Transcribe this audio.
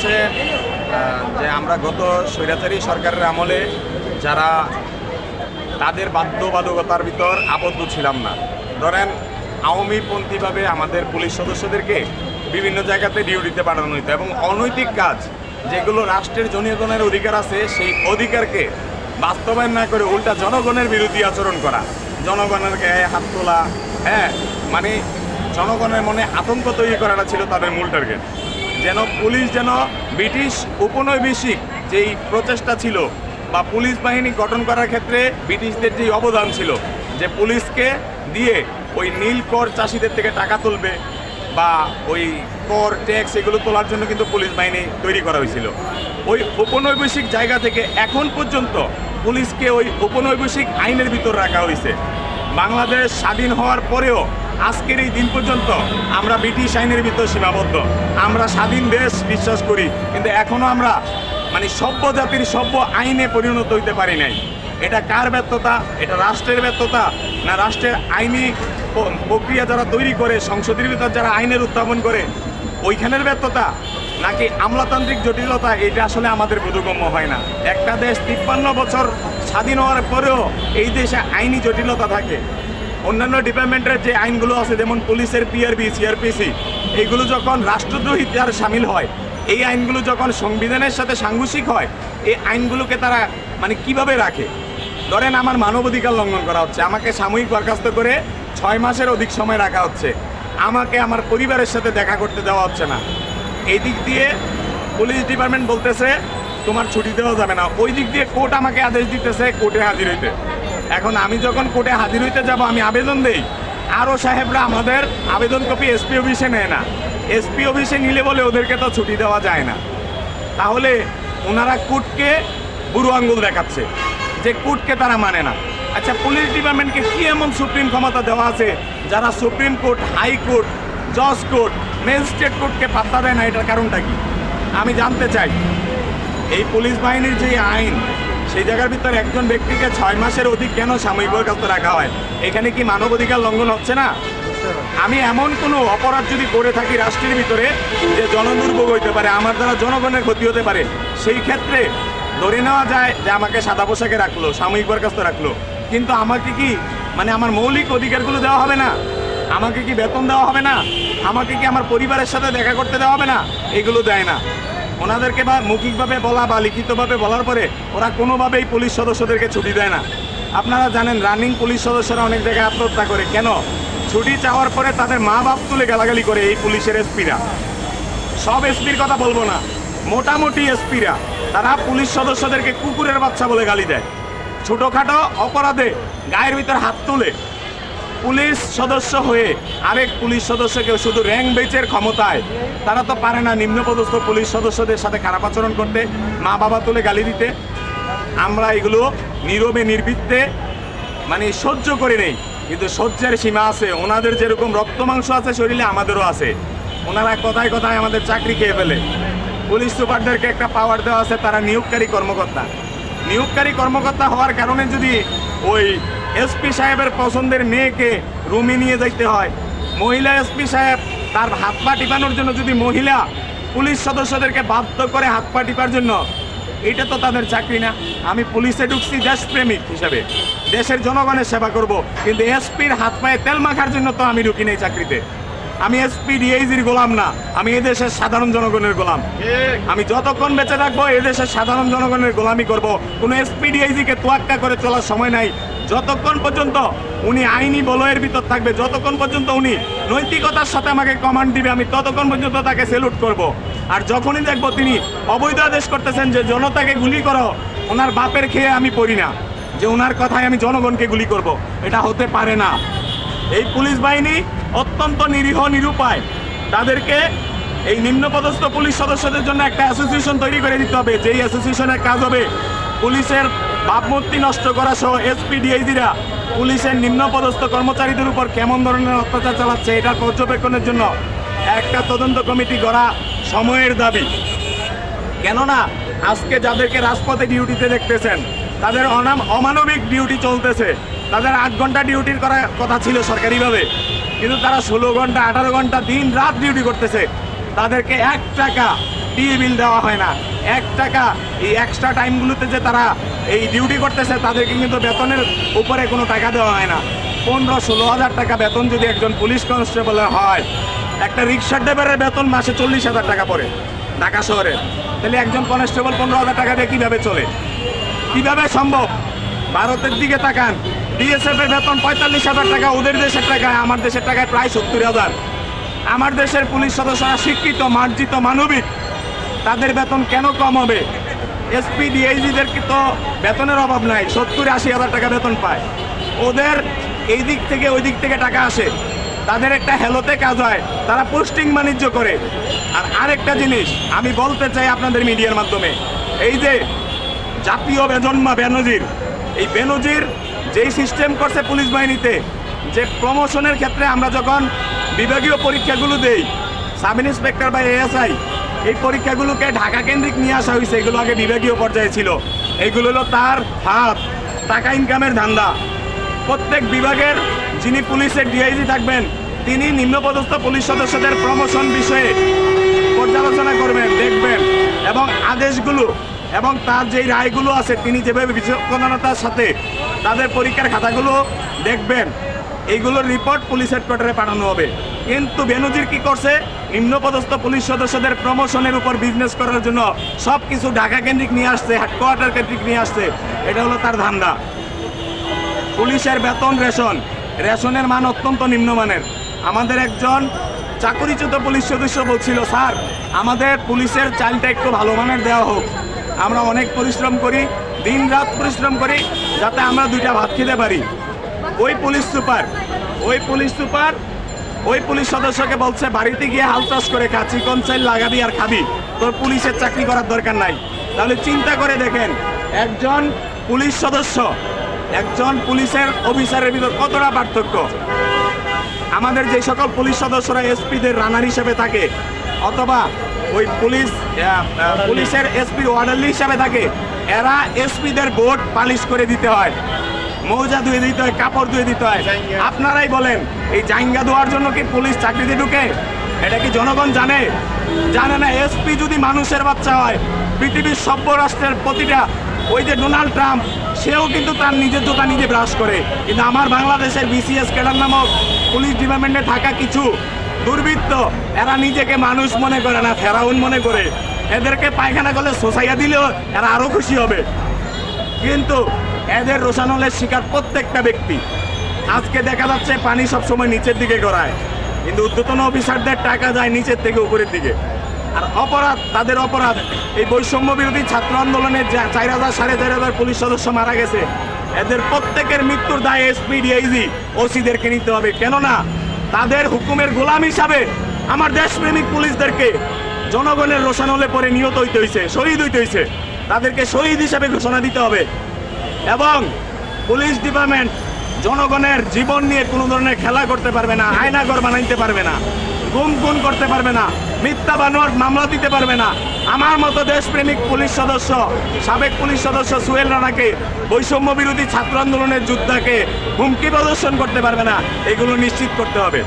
হচ্ছে যে আমরা গত স্বৈরাচারী সরকারের আমলে যারা তাদের বাধ্যবাধকতার ভিতর আবদ্ধ ছিলাম না। ধরেন আওয়ামীপন্থীভাবে আমাদের পুলিশ সদস্যদেরকে বিভিন্ন জায়গাতে ডিউটিতে পাঠানো হতো এবং অনৈতিক কাজ যেগুলো রাষ্ট্রের জনগণের অধিকার আছে সেই অধিকারকে বাস্তবায়ন না করে উল্টা জনগণের বিরোধী আচরণ করা, জনগণের গায়ে হাত তোলা, মানে জনগণের মনে আতঙ্ক তৈরি করাটা ছিল তাদের মূল টার্গেট। যেন পুলিশ যেন ব্রিটিশ উপনিবেশিক যেই প্রচেষ্টা ছিল বা পুলিশ বাহিনী গঠন করার ক্ষেত্রে ব্রিটিশদের যেই অবদান ছিল, যে পুলিশকে দিয়ে ওই নীল কর চাষিদের থেকে টাকা তুলবে বা ওই কর ট্যাক্স এগুলো তোলার জন্য কিন্তু পুলিশ বাহিনী তৈরি করা হয়েছিল। ওই উপনিবেশিক জায়গা থেকে এখন পর্যন্ত পুলিশকে ওই উপনিবেশিক আইনের ভিতর রাখা হয়েছে। বাংলাদেশ স্বাধীন হওয়ার পরেও আজকের এই দিন পর্যন্ত আমরা ব্রিটিশ আইনের ভিতর সীমাবদ্ধ। আমরা স্বাধীন দেশ বিশ্বাস করি, কিন্তু এখনও আমরা মানে সভ্য জাতির সভ্য আইনে পরিণত হইতে পারি নাই। এটা কার ব্যর্থতা? এটা রাষ্ট্রের ব্যর্থতা না রাষ্ট্রের আইনি প্রক্রিয়া যারা তৈরি করে, সংসদের ভিতর যারা আইনের উত্থাপন করে ওইখানের ব্যর্থতা, নাকি আমলাতান্ত্রিক জটিলতা? এটা আসলে আমাদের বোধগম্য হয় না। একটা দেশ 53 বছর স্বাধীন হওয়ার পরেও এই দেশে আইনি জটিলতা থাকে। অন্যান্য ডিপার্টমেন্টের যে আইনগুলো আছে, যেমন পুলিশের পিআরবি, সিআরপিসি, এইগুলো যখন রাষ্ট্রদ্রোহী যার সামিল হয়, এই আইনগুলো যখন সংবিধানের সাথে সাংঘর্ষিক হয়, এই আইনগুলোকে তারা মানে কিভাবে রাখে? ধরেন আমার মানবাধিকার লঙ্ঘন করা হচ্ছে, আমাকে সাময়িক বরখাস্ত করে 6 মাসের অধিক সময় রাখা হচ্ছে, আমাকে আমার পরিবারের সাথে দেখা করতে দেওয়া হচ্ছে না। এই দিক দিয়ে পুলিশ ডিপার্টমেন্ট বলতেছে তোমার ছুটি দেওয়া যাবে না, ওই দিক দিয়ে কোর্ট আমাকে আদেশ দিতেছে কোর্টে হাজির হইতে। এখন আমি যখন কোর্টে হাজির হইতে যাব, আমি আবেদন দেই, আরও সাহেবরা আমাদের আবেদন কপি এসপি অফিসে নেয় না। এসপি অফিসে নিলে বলে ওদেরকে তো ছুটি দেওয়া যায় না। তাহলে ওনারা কোর্টকে বুড়ো আঙ্গুল দেখাচ্ছে যে কোর্টকে তারা মানে না। আচ্ছা, পুলিশ ডিপার্টমেন্টকে কি এমন সুপ্রিম ক্ষমতা দেওয়া আছে যারা সুপ্রিম কোর্ট, হাইকোর্ট, জজ কোর্ট, ম্যাজিস্ট্রেট কোর্টকে পাত্তা দেয় না? এটার কারণটা কি আমি জানতে চাই। এই পুলিশ বাহিনীর যে আইন, সেই জায়গার ভিতরে একজন ব্যক্তিকে 6 মাসের অধিক কেন সাময়িক বরখাস্ত রাখা হয়? এখানে কি মানবাধিকার লঙ্ঘন হচ্ছে না? আমি এমন কোনো অপরাধ যদি করে থাকি রাষ্ট্রের ভিতরে যে জনদুর্ভোগ হইতে পারে, আমার দ্বারা জনগণের ক্ষতি হতে পারে, সেই ক্ষেত্রে ধরে নেওয়া যায় যে আমাকে সাদা পোশাকে রাখলো, সাময়িক বরখাস্ত রাখলো, কিন্তু আমাকে কি মানে আমার মৌলিক অধিকারগুলো দেওয়া হবে না? আমাকে কি বেতন দেওয়া হবে না? আমাকে কি আমার পরিবারের সাথে দেখা করতে দেওয়া হবে না? এগুলো দেয় না। ওনাদেরকে বা মৌখিকভাবে বলা বা লিখিতভাবে বলার পরে ওরা কোনোভাবেই পুলিশ সদস্যদেরকে ছুটি দেয় না। আপনারা জানেন রানিং পুলিশ সদস্যরা অনেক জায়গায় আত্মহত্যা করে। কেন? ছুটি চাওয়ার পরে তাদের মা বাপ তুলে গালাগালি করে এই পুলিশের এসপিরা। সব এসপির কথা বলবো না, মোটামুটি এসপিরা তারা পুলিশ সদস্যদেরকে কুকুরের বাচ্চা বলে গালি দেয়। ছোটোখাটো অপরাধে গায়ের ভিতর হাত তুলে পুলিশ সদস্য হয়ে আরেক পুলিশ সদস্যকে শুধু র্যাঙ্ক বেচের ক্ষমতায় তারা তো পারে না নিম্নপদস্থ পুলিশ সদস্যদের সাথে খারাপ আচরণ করতে, মা বাবা তুলে গালি দিতে। আমরা এগুলো নীরবে নির্বৃত্তে মানে সহ্য করে নেই, কিন্তু সহ্যের সীমা আছে। ওনাদের যেরকম রক্ত মাংস আছে শরীরে, আমাদেরও আছে। ওনারা কথায় কথায় আমাদের চাকরি খেয়ে ফেলে। পুলিশ সুপারদেরকে একটা পাওয়ার দেওয়া আছে, তারা নিয়োগকারী কর্মকর্তা। নিয়োগকারী কর্মকর্তা হওয়ার কারণে যদি ওই এসপি সাহেবের পছন্দের মেয়েকে রুমে নিয়ে যাইতে হয়, মহিলা এসপি সাহেব তার হাত পা টিপানোর জন্য যদি মহিলা পুলিশ সদস্যদেরকে বাধ্য করে হাত পা টিপার জন্য, এটা তো তাদের চাকরি না। আমি পুলিশে ঢুকছি দেশপ্রেমিক হিসাবে, দেশের জনগণের সেবা করব, কিন্তু এসপির হাত পায়ে তেল মাখার জন্য তো আমি ঢুকি নেই চাকরিতে। আমি এসপি ডিআইজির গোলাম না, আমি এদেশের সাধারণ জনগণের গোলাম। আমি যতক্ষণ বেঁচে থাকবো এদেশের সাধারণ জনগণের গোলামি করব। কোনো এসপি ডিআইজিকে তোয়াক্কা করে চলার সময় নাই। যতক্ষণ পর্যন্ত উনি আইনি বলয়ের ভিতর থাকবে, যতক্ষণ পর্যন্ত উনি নৈতিকতার সাথে আমাকে কমান্ড দিবে, আমি ততক্ষণ পর্যন্ত তাকে স্যালুট করব। আর যখনই দেখবো তিনি অবৈধ আদেশ করতেছেন যে জনতাকে গুলি করো, ওনার বাপের খেয়ে আমি পড়ি না যে ওনার কথায় আমি জনগণকে গুলি করব, এটা হতে পারে না। এই পুলিশ বাহিনী অত্যন্ত নিরীহ নিরুপায়। তাদেরকে এই নিম্নপদস্থ পুলিশ সদস্যদের জন্য একটা অ্যাসোসিয়েশন তৈরি করে দিতে হবে, যেই অ্যাসোসিয়েশনের কাজ হবে পুলিশের ভাবমূর্তি নষ্ট করা সহ এসপি ডিআইজিরা পুলিশের নিম্নপদস্থ কর্মচারীদের উপর কেমন ধরনের অত্যাচার চালাচ্ছে এটার পর্যবেক্ষণের জন্য একটা তদন্ত কমিটি গড়া সময়ের দাবি। কেননা আজকে যাদেরকে রাজপথে ডিউটিতে দেখতেছেন তাদের অমানবিক ডিউটি চলতেছে। তাদের 8 ঘন্টা ডিউটির করার কথা ছিল সরকারিভাবে, কিন্তু তারা 16 ঘন্টা 18 ঘন্টা দিন রাত ডিউটি করতেছে। তাদেরকে 1 টাকা ডিএ বিল দেওয়া হয় না, 1 টাকা এই এক্সট্রা টাইমগুলোতে যে তারা এই ডিউটি করতেছে তাদেরকে কিন্তু বেতনের উপরে কোনো টাকা দেওয়া হয় না। 15-16 হাজার টাকা বেতন যদি একজন পুলিশ কনস্টেবলের হয়, একটা রিক্সা ড্রাইভারের বেতন মাসে 40,000 টাকা পড়ে ঢাকা শহরে, তাহলে একজন কনস্টেবল 15,000 টাকা দিয়ে কীভাবে চলে, কীভাবে সম্ভব? ভারতের দিকে তাকান, বিএসএফ এর বেতন 45,000 টাকা, ওদের দেশের টাকায়, আমার দেশের টাকায় প্রায় 70,000। আমার দেশের পুলিশ সদস্যরা শিক্ষিত, মার্জিত, মানবিক, তাদের বেতন কেন কম হবে? এসপি ডিআইজিদের তো বেতনের অভাব নাই, 70-80 হাজার টাকা বেতন পায়। ওদের এই দিক থেকে ওই দিক থেকে টাকা আসে, তাদের একটা হেলোতে কাজ হয়, তারা পোস্টিং বাণিজ্য করে। আর আরেকটা জিনিস আমি বলতে চাই আপনাদের মিডিয়ার মাধ্যমে, এই যে জাতীয় বেজন্মা বেনজির, এই বেনজির যেই সিস্টেম করছে পুলিশ বাহিনীতে, যে প্রমোশনের ক্ষেত্রে আমরা যখন বিভাগীয় পরীক্ষাগুলো দেই, সাব ইন্সপেক্টর বা এএসআই, এই পরীক্ষাগুলোকে ঢাকা কেন্দ্রিক নিয়ে আসা হয়েছে, এগুলো আগে বিভাগীয় পর্যায়ে ছিল। এইগুলো হলো তার হাত, টাকা ইনকামের ধান্দা। প্রত্যেক বিভাগের যিনি পুলিশের ডিআইজি থাকবেন, তিনি নিম্নপদস্থ পুলিশ সদস্যদের প্রমোশন বিষয়ে পর্যালোচনা করবেন, দেখবেন, এবং আদেশগুলো এবং তার যেই রায়গুলো আছে তিনি যেভাবে বিচক্ষণতার সাথে তাদের পরীক্ষার খাতাগুলো দেখবেন, এইগুলোর রিপোর্ট পুলিশ হেডকোয়ার্টারে পাঠানো হবে। কিন্তু বেনজির কি করছে? নিম্নপদস্থ পুলিশ সদস্যদের প্রমোশনের উপর বিজনেস করার জন্য সব কিছু ঢাকা কেন্দ্রিক নিয়ে আসছে, হেডকোয়ার্টার কেন্দ্রিক নিয়ে আসছে। এটা হলো তার ধান্দা। পুলিশের বেতন রেশনের মান অত্যন্ত নিম্নমানের। আমাদের একজন চাকরিচ্যুত পুলিশ সদস্য বলছিল, স্যার আমাদের পুলিশের চালটা একটু ভালো মানের দেওয়া হোক, আমরা অনেক পরিশ্রম করি, দিন রাত পরিশ্রম করি, যাতে আমরা 2টা ভাত খেতে পারি। ওই পুলিশ সদস্যকে বলছে, বাড়িতে গিয়ে হাল চাষ করে খা, চিকন চাল লাগাবি আর খাবি, তোর পুলিশের চাকরি করার দরকার নাই। তাহলে চিন্তা করে দেখেন, একজন পুলিশ সদস্য, একজন পুলিশের অফিসারের ভিতর কতটা পার্থক্য। আমাদের যে সকল পুলিশ সদস্যরা এসপিদের রানার হিসেবে থাকে, অথবা ওই পুলিশের এসপি ওয়ার্ডারলি হিসাবে থাকে, এরা এসপিদের বোর্ড পালিশ করে দিতে হয়, মৌজা ধুয়ে দিতে হয়, কাপড় ধুয়ে দিতে হয়। আপনারাই বলেন, এই জাইঙ্গা দেওয়ার জন্য কি পুলিশ চাকরিতে ঢুকে? এটা কি জনগণ জানে? জানে না। এসপি যদি মানুষের বাচ্চা হয়, পৃথিবীর সভ্য রাষ্ট্রের প্রতিটা, ওই যে ডোনাল্ড ট্রাম্প, সেও কিন্তু তার নিজের জুতা নিজে ব্রাশ করে। কিন্তু আমার বাংলাদেশের বিসিএস ক্যাডার নামক পুলিশ ডিপার্টমেন্টে থাকা কিছু দুর্বৃত্ত, এরা নিজেকে মানুষ মনে করে না, ফেরাউন মনে করে। এদেরকে পায়খানা করলে সোসাইয়া দিলেও এরা আরও খুশি হবে। কিন্তু এদের রোষানলের শিকার প্রত্যেকটা ব্যক্তি। আজকে দেখা যাচ্ছে পানি সবসময় নিচের দিকে গড়ায়, কিন্তু ঊর্ধ্বতন অফিসারদের টাকা যায় নিচের থেকে উপরের দিকে। আর অপরাধ, তাদের অপরাধ, এই বৈষম্য বিরোধী ছাত্র আন্দোলনের 4,000-4,500 পুলিশ সদস্য মারা গেছে, এদের প্রত্যেকের মৃত্যুর দায় এসপি ডিআইজি ওসিদেরকে নিতে হবে। কেননা তাদের হুকুমের গোলাম হিসাবে আমার দেশপ্রেমিক পুলিশদেরকে জনগণের রোষানলে পরে নিহত হইতে হয়েছে, শহীদ হইতে হয়েছে, তাদেরকে শহীদ হিসাবে ঘোষণা দিতে হবে। এবং পুলিশ ডিপার্টমেন্ট জনগণের জীবন নিয়ে কোনো ধরনের খেলা করতে পারবে না, আয়নাঘর বানাইতে পারবে না, গুম করতে পারবে না, মিথ্যা বানোয়ার মামলা দিতে পারবে না। আমার মতো দেশপ্রেমিক পুলিশ সদস্য, সাবেক পুলিশ সদস্য সোহেল রানাকে, বৈষম্য বিরোধী ছাত্র আন্দোলনের যোদ্ধাকে হুমকি প্রদর্শন করতে পারবে না। এগুলো নিশ্চিত করতে হবে।